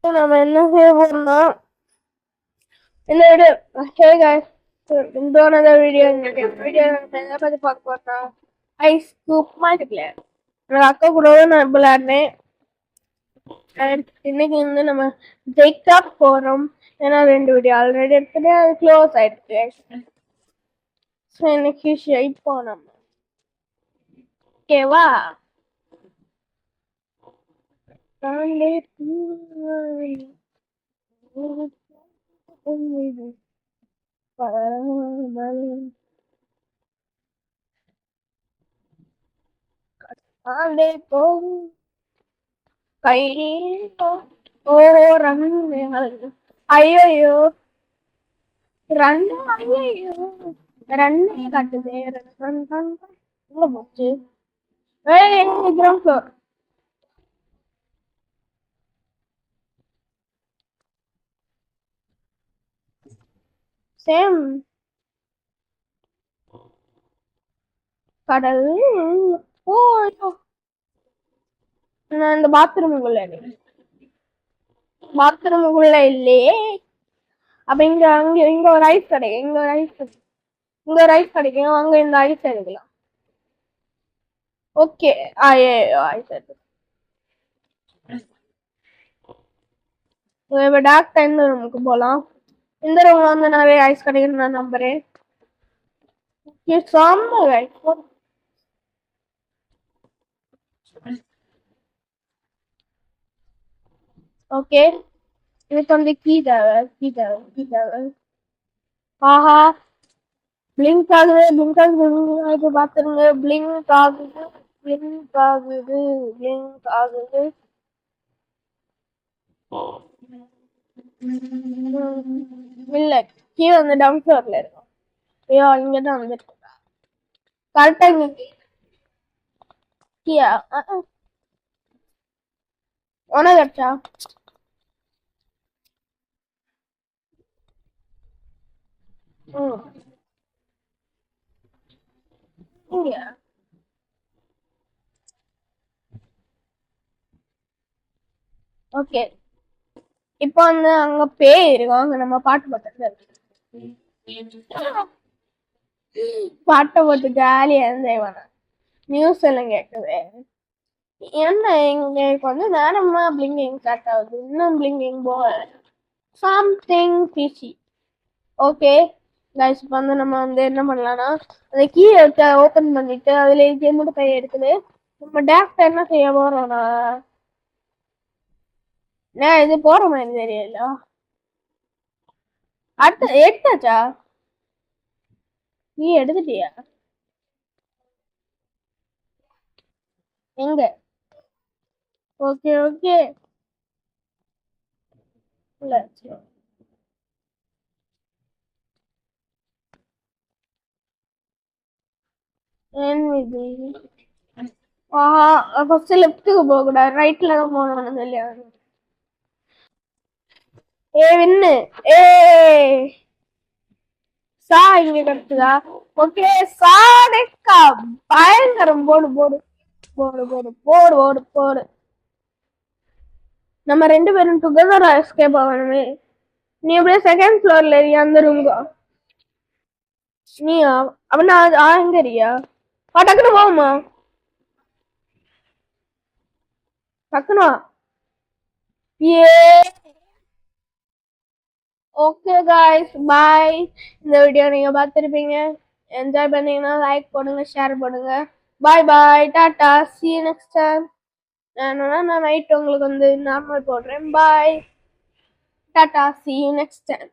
நம்ம என்ன செய்ய போறோம்னா இந்த வீடியோ ஹே गाइस இந்த ஒரு வீடியோ நம்ம எதை பத்தி பார்க்க போறோம்னா ஐஸ் ஸ்கூப் மல்டிப்ளேயர். எங்க அக்கா கூட நான் விளையாடினேன். இன்னைக்கு வந்து நம்ம ஜெயிக்கா போறோம். ஏன்னா 2 வீடியோ ஆல்ரெடி இருக்குது, அது க்ளோஸ் ஆயிடுச்சு. ஸோ இன்னைக்கு ஜெயிப்போம் நம்ம. ஓகேவா? ஐயோ ரன் ஐயோ ரன் காட்டுதே ரன் ரன் எங்க போச்சு? Ground floor. சேம் கடல். ஓ நான் இந்த பாத்ரூமுக்குள்ள இல்லையே. அப்ப இங்க அங்க இங்க ஒரு ஐஸ் கிடைக்கும், இங்க ஒரு ஐஸ் கிடைக்கும், அங்க இந்த ஐஸ் எடுக்கலாம். ஓகே ஐஸ் எடுத்து இப்ப டாக்டர் இந்த ரூமுக்கு போலாம். இந்த ரூம்ல வந்து நிறைய ஐஸ் கிடைக்குன்னு நான் நம்புறேன். செம்ம ஐஸ். ஓகே இதுக்கு வந்து கீ தேவை. ஆஹா பிளிங்க் ஆகுது பாத்துருங்க. பிளிங்க் ஆகுது. இல்ல கீ வந்து டவுன் ஃப்ளோர்ல இருக்கும். ஐயோ இங்கதான் வந்துருக்கு. கரெக்டா இங்க கீயா உனக்கு அடிச்சா இங்க ஓகே. இப்போ வந்து அங்க பேய் இருக்கும், அங்க நம்ம பாட்டு போட்டு ஜாலியா என்ஜாய் பண்ண. நியூஸ் எல்லாம் கேட்குது. என்ன எங்களுக்கு வந்து நேரமா பிளிங்கிங் ஸ்டார்ட் ஆகுது, இன்னும் பிளிங்கிங் போக சம்திங் பிசி. ஓகே கைஸ், இப்போ வந்து நம்ம வந்து என்ன பண்ணலாம்னா அந்த கீயை ஓப்பன் பண்ணிட்டு அதுல என்னோட கை எடுக்குது. நம்ம டாக்டர் என்ன செய்ய போறோம்னா நான் இது போற மாதிரி தெரியல. அடுத்த எடுத்தாச்சா? நீ எடுத்துட்டியா? எங்க? ஓகே இல்ல ஃபர்ஸ்ட் லெஃப்ட்டுக்கு போக கூடாது, ரைட்ல தான் போகணும்னு சொல்லி. வின்னு சா இங்க கிடைச்சதா? ஓகே சாடெக்கா பயங்கரம். போடு. நம்ம 2 பேரும் டுகெதரா எஸ்கேப் ஆகணுமே. நீ அப்படியே செகண்ட் ஃப்ளோர்ல ஏறியா அந்த ரூமுக்கு? நீயா? அப்ப நான் எங்க ஏரியா? டக்குனு போகுமா? டக்குனு ஏ ஓகே காய்ஸ் பாய். இந்த வீடியோ நீங்க பார்த்துருப்பீங்க. என்ஜாய் பண்ணீங்கன்னா லைக் போடுங்க, ஷேர் பண்ணுங்க. Bye bye, tata, see you next time. நான் நைட் உங்களுக்கு வந்து நார்மல் போடுறேன். பாய் tata, see you next time.